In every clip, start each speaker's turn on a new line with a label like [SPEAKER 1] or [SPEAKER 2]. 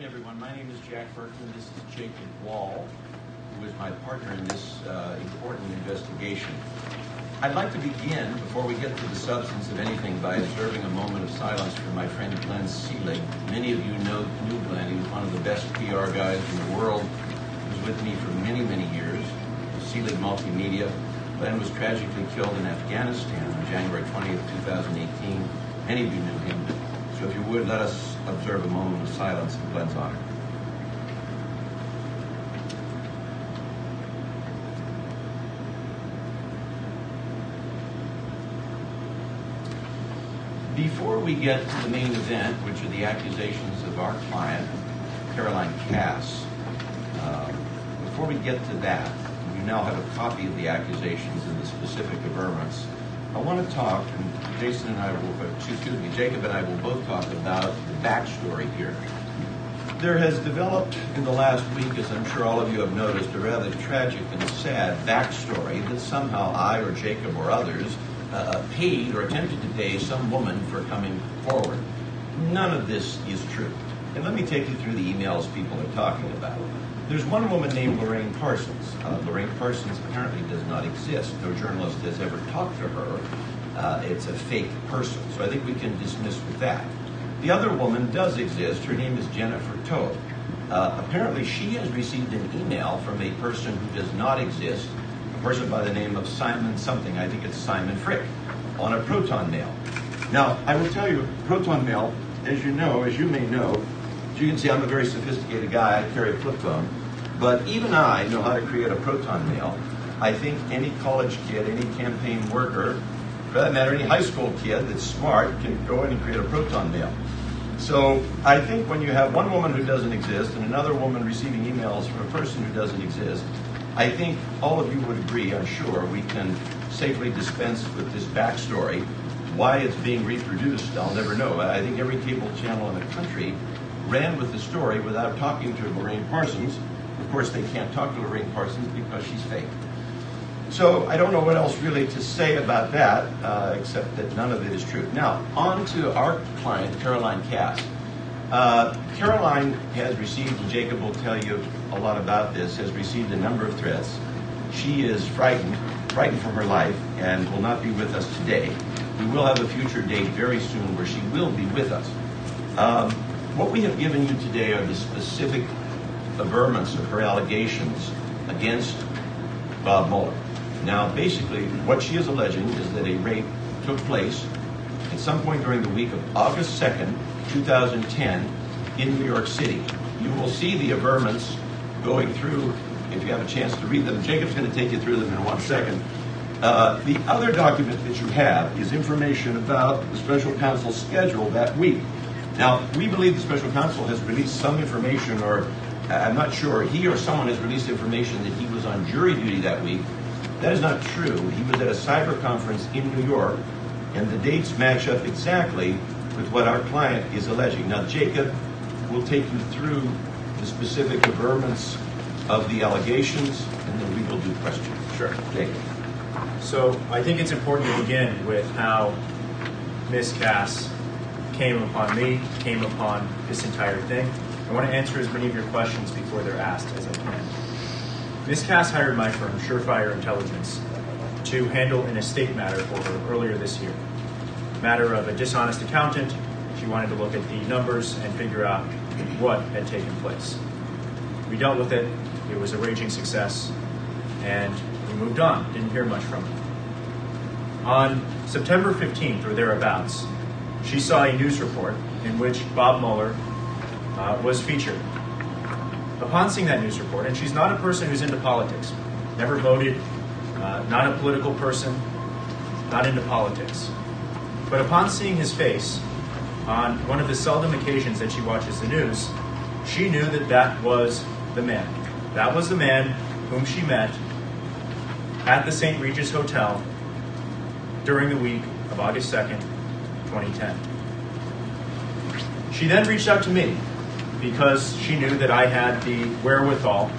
[SPEAKER 1] afternoon, everyone. My name is Jack Berkman. This is Jacob Wall, who is my partner in this important investigation. I'd like to begin, before we get to the substance of anything, by observing a moment of silence for my friend Glenn Seelig. Many of you knew Glenn. He was one of the best PR guys in the world. He was with me for many, many years. Seelig Multimedia. Glenn was tragically killed in Afghanistan on January 20th, 2018. Many of you knew him. So if you would, let us observe a moment of silence in Glenn's honor. Before we get to the main event, which are the accusations of our client, Caroline Cass, before we get to that, you now have a copy of the accusations and the specific averments. I want to talk, and Jacob and I will both talk about the backstory here. There has developed in the last week, as I'm sure all of you have noticed, a rather tragic and sad backstory that somehow I or Jacob or others paid or attempted to pay some woman for coming forward. None of this is true. And let me take you through the emails people are talking about. There's one woman named Lorraine Parsons. Lorraine Parsons apparently does not exist. No journalist has ever talked to her. It's a fake person. So I think we can dismiss with that. The other woman does exist. Her name is Jennifer Todd. Apparently she has received an email from a person who does not exist, a person by the name of Simon something, I think it's Simon Frick, on a proton mail. Now, I will tell you, proton mail, as you may know, as you can see, I'm a very sophisticated guy. I carry a flip phone. But even I know how to create a proton mail. I think any college kid, any campaign worker, for that matter, any high school kid that's smart can go in and create a proton mail. So I think when you have one woman who doesn't exist and another woman receiving emails from a person who doesn't exist, I think all of you would agree, I'm sure, we can safely dispense with this backstory. Why it's being reproduced, I'll never know. I think every cable channel in the country ran with the story without talking to Lorraine Parsons. Of course, they can't talk to Lorraine Parsons because she's fake. So I don't know what else really to say about that, except that none of it is true. Now, on to our client, Caroline Cass. Caroline has received, and Jacob will tell you a lot about this, has received a number of threats. She is frightened for her life, and will not be with us today. We will have a future date very soon where she will be with us. What we have given you today are the specific averments of her allegations against Bob Mueller. Now, basically, what she is alleging is that a rape took place at some point during the week of August 2nd, 2010, in New York City. You will see the averments going through, if you have a chance to read them. Jacob's going to take you through them in 1 second. The other document that you have is information about the special counsel's schedule that week. Now, we believe the special counsel has released some information, or I'm not sure, he or someone has released information that he was on jury duty that week. That is not true. He was at a cyber conference in New York, and the dates match up exactly with what our client is alleging. Now, Jacob will take you through the specific averments of the allegations, and then we will do questions.
[SPEAKER 2] Sure.
[SPEAKER 1] Jacob.
[SPEAKER 2] So I think it's important to begin with how Ms. Cass came upon me, came upon this entire thing. I want to answer as many of your questions before they're asked as I can. Ms. Cass hired my firm, Surefire Intelligence, to handle an estate matter for her earlier this year. Matter of a dishonest accountant. She wanted to look at the numbers and figure out what had taken place. We dealt with it. It was a raging success, and we moved on. Didn't hear much from her. On September 15th or thereabouts, she saw a news report in which Bob Mueller was featured. Upon seeing that news report, and she's not a person who's into politics, never voted, not a political person, not into politics. But upon seeing his face on one of the seldom occasions that she watches the news, she knew that that was the man. That was the man whom she met at the St. Regis Hotel during the week of August 2nd, 2010. She then reached out to me because she knew that I had the wherewithal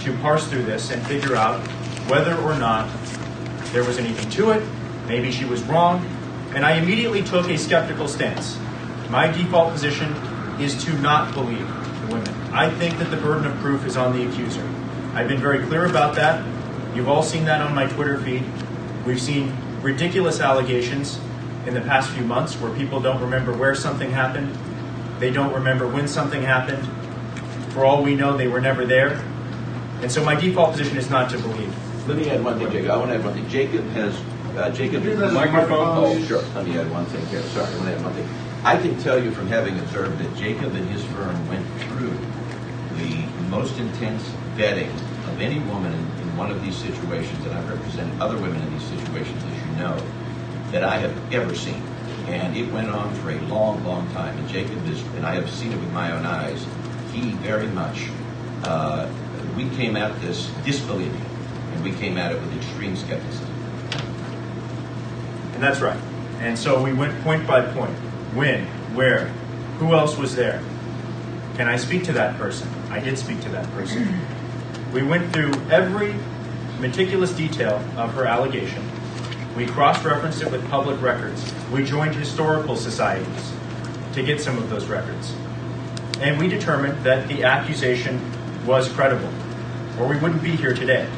[SPEAKER 2] to parse through this and figure out whether or not there was anything to it, maybe she was wrong, and I immediately took a skeptical stance. My default position is to not believe of women. I think that the burden of proof is on the accuser. I've been very clear about that. You've all seen that on my Twitter feed. We've seen ridiculous allegations in the past few months where people don't remember where something happened. They don't remember when something happened. For all we know, they were never there. And so my default position is not to believe.
[SPEAKER 1] Let me add one thing, Jacob. I want to add one thing. Jacob has, Jacob,
[SPEAKER 3] microphone.
[SPEAKER 1] Oh, sure. Let me add one thing here. Sorry, I want to add one thing. I can tell you from having observed that Jacob and his firm went through the most intense vetting of any woman in one of these situations, and I've represented other women in these situations, as you know, that I have ever seen. And it went on for a long, long time. And Jacob is, and I have seen it with my own eyes, he very much, we came at this disbelieving, and we came at it with extreme skepticism.
[SPEAKER 2] And that's right. And so we went point by point. When? Where? Who else was there? Can I speak to that person? I did speak to that person. We went through every meticulous detail of her allegation. We cross-referenced it with public records. We joined historical societies to get some of those records. And we determined that the accusation was credible, or we wouldn't be here today.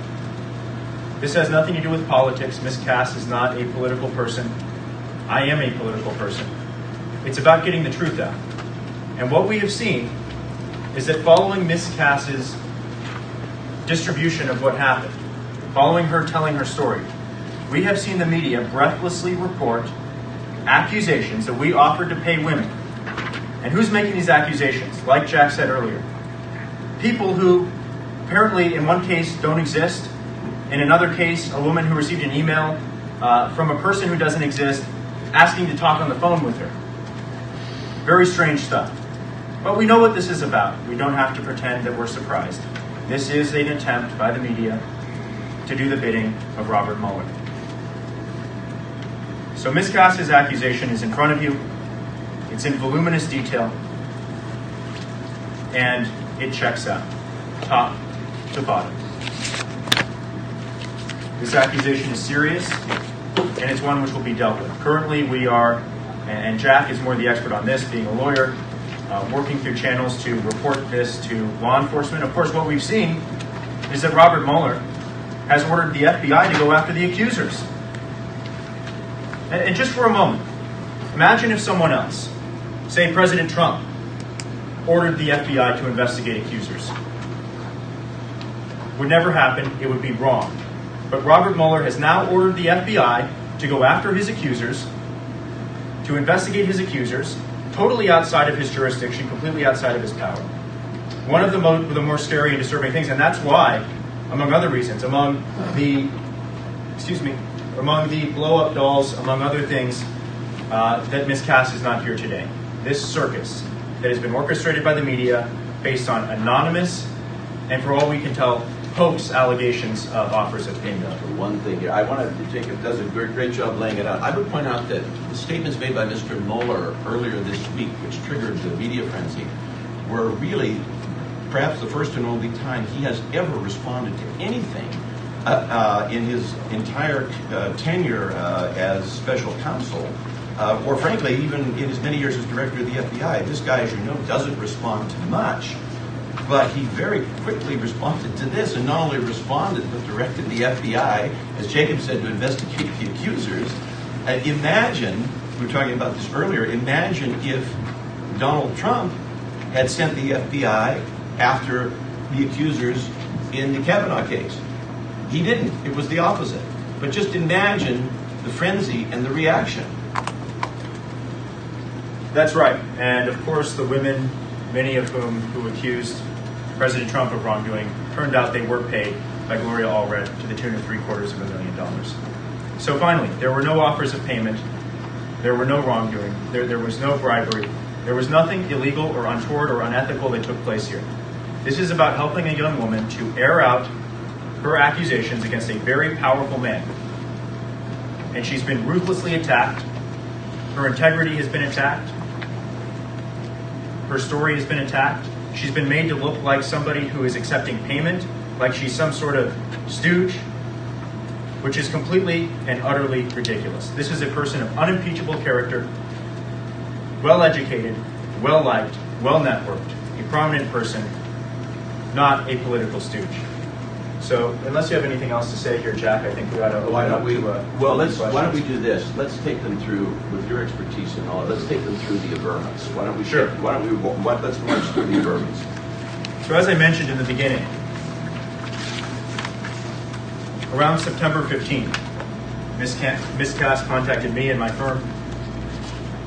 [SPEAKER 2] This has nothing to do with politics. Ms. Cass is not a political person. I am a political person. It's about getting the truth out. And what we have seen is that following Ms. Cass's distribution of what happened, following her telling her story, we have seen the media breathlessly report accusations that we offered to pay women. And who's making these accusations? Like Jack said earlier, people who apparently in one case don't exist. In another case, a woman who received an email from a person who doesn't exist asking to talk on the phone with her. Very strange stuff. But we know what this is about. We don't have to pretend that we're surprised. This is an attempt by the media to do the bidding of Robert Mueller. So Ms. Cass's accusation is in front of you. It's in voluminous detail. And it checks out, top to bottom. This accusation is serious, and it's one which will be dealt with. Currently, we are, and Jack is more the expert on this, being a lawyer, working through channels to report this to law enforcement. Of course, what we've seen is that Robert Mueller has ordered the FBI to go after the accusers. And just for a moment, imagine if someone else, say President Trump, ordered the FBI to investigate accusers. Would never happen. It would be wrong. But Robert Mueller has now ordered the FBI to go after his accusers, to investigate his accusers, totally outside of his jurisdiction, completely outside of his power. One of the more scary and disturbing things, and that's why, among other reasons, among the blow-up dolls, among other things, that Ms. Cass is not here today. This circus that has been orchestrated by the media based on anonymous, and for all we can tell, hoax allegations of offers of payment.
[SPEAKER 1] One thing here, I want to, Jacob does a great job laying it out. I would point out that the statements made by Mr. Mueller earlier this week, which triggered the media frenzy, were really perhaps the first and only time he has ever responded to anything in his entire tenure as special counsel, or frankly, even in his many years as director of the FBI. This guy, as you know, doesn't respond to much. But he very quickly responded to this, and not only responded, but directed the FBI, as Jacob said, to investigate the accusers. Imagine, we were talking about this earlier, imagine if Donald Trump had sent the FBI after the accusers in the Kavanaugh case. He didn't. It was the opposite. But just imagine the frenzy and the reaction.
[SPEAKER 2] That's right. And of course, the women, many of who accused President Trump of wrongdoing, turned out they were paid by Gloria Allred to the tune of $750,000. So finally, there were no offers of payment. There were no wrongdoing. There was no bribery. There was nothing illegal or untoward or unethical that took place here. This is about helping a young woman to air out her accusations against a very powerful man. And she's been ruthlessly attacked. Her integrity has been attacked. Her story has been attacked. She's been made to look like somebody who is accepting payment, like she's some sort of stooge, which is completely and utterly ridiculous. This is a person of unimpeachable character, well-educated, well-liked, well-networked, a prominent person, not a political stooge. So, unless you have anything else to say here, Jack, I think we ought to open
[SPEAKER 1] Why
[SPEAKER 2] it
[SPEAKER 1] don't
[SPEAKER 2] up
[SPEAKER 1] we?
[SPEAKER 2] to
[SPEAKER 1] Well,
[SPEAKER 2] questions.
[SPEAKER 1] why don't we do this? Let's take them through with your expertise and all. Let's take them through the averments. Why don't we?
[SPEAKER 2] Sure.
[SPEAKER 1] Why don't we? Let's march through the averments.
[SPEAKER 2] So, as I mentioned in the beginning, around September 15th, Ms. Cass contacted me and my firm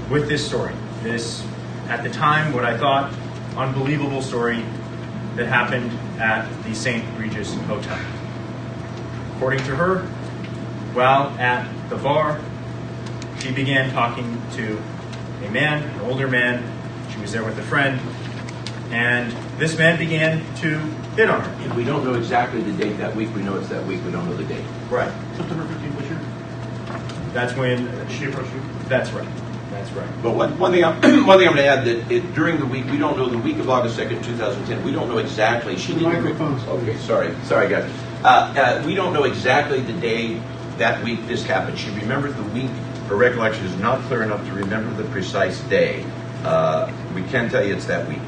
[SPEAKER 2] with this story. This, at the time, what I thought unbelievable story that happened at the St. Regis Hotel. According to her, while at the bar, she began talking to a man, an older man. She was there with a friend, and this man began to hit on her.
[SPEAKER 1] And we don't know exactly the date that week. We know it's that week. We don't know the date.
[SPEAKER 2] Right.
[SPEAKER 3] September 15th this year?
[SPEAKER 2] That's when
[SPEAKER 3] She approached you?
[SPEAKER 2] That's right. That's right.
[SPEAKER 1] But one thing I'm going to add that during the week, we don't know the week of August 2nd, 2010. We don't know exactly. She didn't.
[SPEAKER 3] Microphones.
[SPEAKER 1] Okay, sorry, guys. We don't know exactly the day that week this happened. She remembered the week. Her recollection is not clear enough to remember the precise day. We can tell you it's that week.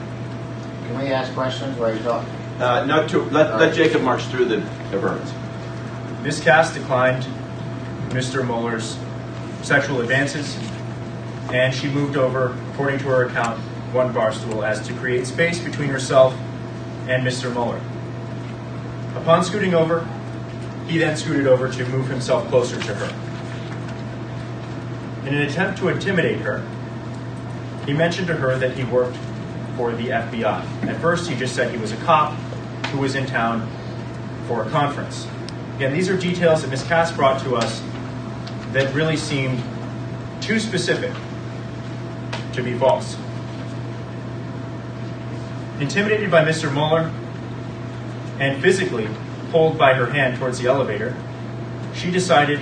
[SPEAKER 4] Can we ask questions while you're talking?
[SPEAKER 1] Let Jacob march through the averments.
[SPEAKER 2] Ms. Cass declined Mr. Mueller's sexual advances, and she moved over, according to her account, one bar stool as to create space between herself and Mr. Mueller. Upon scooting over, he then scooted over to move himself closer to her. In an attempt to intimidate her, he mentioned to her that he worked for the FBI. At first, he just said he was a cop who was in town for a conference. Again, these are details that Ms. Cass brought to us that really seemed too specific to be false. Intimidated by Mr. Mueller and physically pulled by her hand towards the elevator, she decided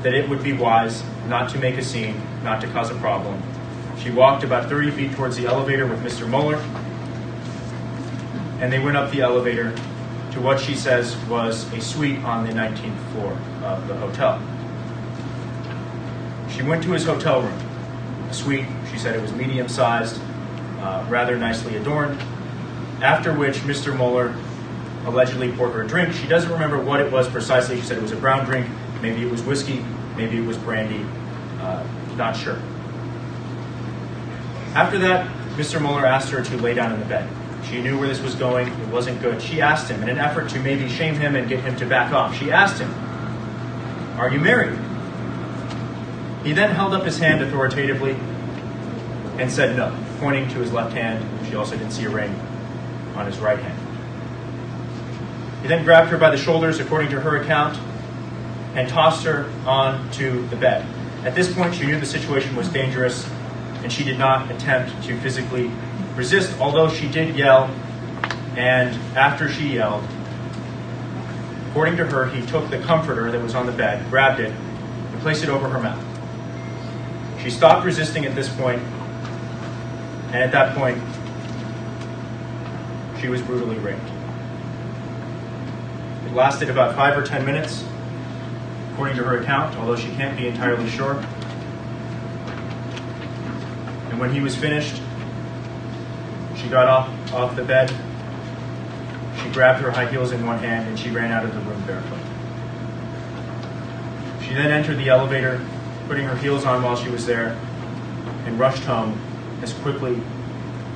[SPEAKER 2] that it would be wise not to make a scene, not to cause a problem. She walked about 30 feet towards the elevator with Mr. Mueller, and they went up the elevator to what she says was a suite on the 19th floor of the hotel. She went to his hotel room, a suite. She said it was medium-sized, rather nicely adorned, after which Mr. Mueller allegedly poured her a drink. She doesn't remember what it was precisely. She said it was a brown drink. Maybe it was whiskey. Maybe it was brandy. Not sure. After that, Mr. Mueller asked her to lay down in the bed. She knew where this was going. It wasn't good. She asked him, in an effort to maybe shame him and get him to back off, she asked him, "Are you married?" He then held up his hand authoritatively and said no, pointing to his left hand. She also didn't see a ring on his right hand. He then grabbed her by the shoulders, according to her account, and tossed her onto the bed. At this point, she knew the situation was dangerous, and she did not attempt to physically resist, although she did yell, and after she yelled, according to her, he took the comforter that was on the bed, grabbed it, and placed it over her mouth. She stopped resisting at this point, and at that point, she was brutally raped. It lasted about 5 or 10 minutes, according to her account, although she can't be entirely sure. And when he was finished, she got off the bed, she grabbed her high heels in one hand, and she ran out of the room barefoot. She then entered the elevator, putting her heels on while she was there, and rushed home as quickly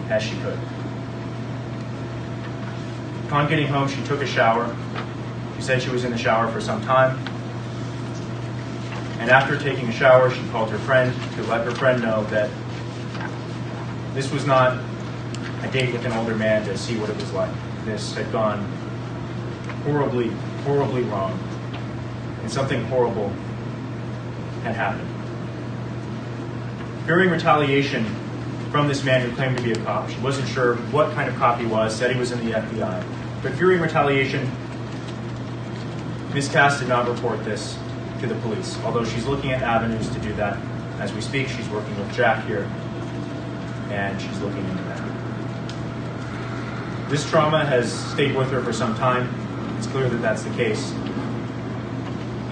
[SPEAKER 2] as she could. Upon getting home, she took a shower. She said she was in the shower for some time. And after taking a shower, she called her friend to let her friend know that this was not a date with an older man to see what it was like. This had gone horribly, horribly wrong, and something horrible had happened. Fearing retaliation from this man who claimed to be a cop, she wasn't sure what kind of cop he was, said he was in the FBI, but fearing retaliation, Ms. Cass did not report this to the police, although she's looking at avenues to do that. As we speak, she's working with Jack here, and she's looking into that. This trauma has stayed with her for some time. It's clear that that's the case,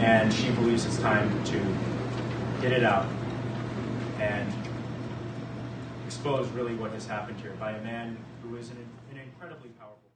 [SPEAKER 2] and she believes it's time to get it out and expose really what has happened here by a man who is an incredibly powerful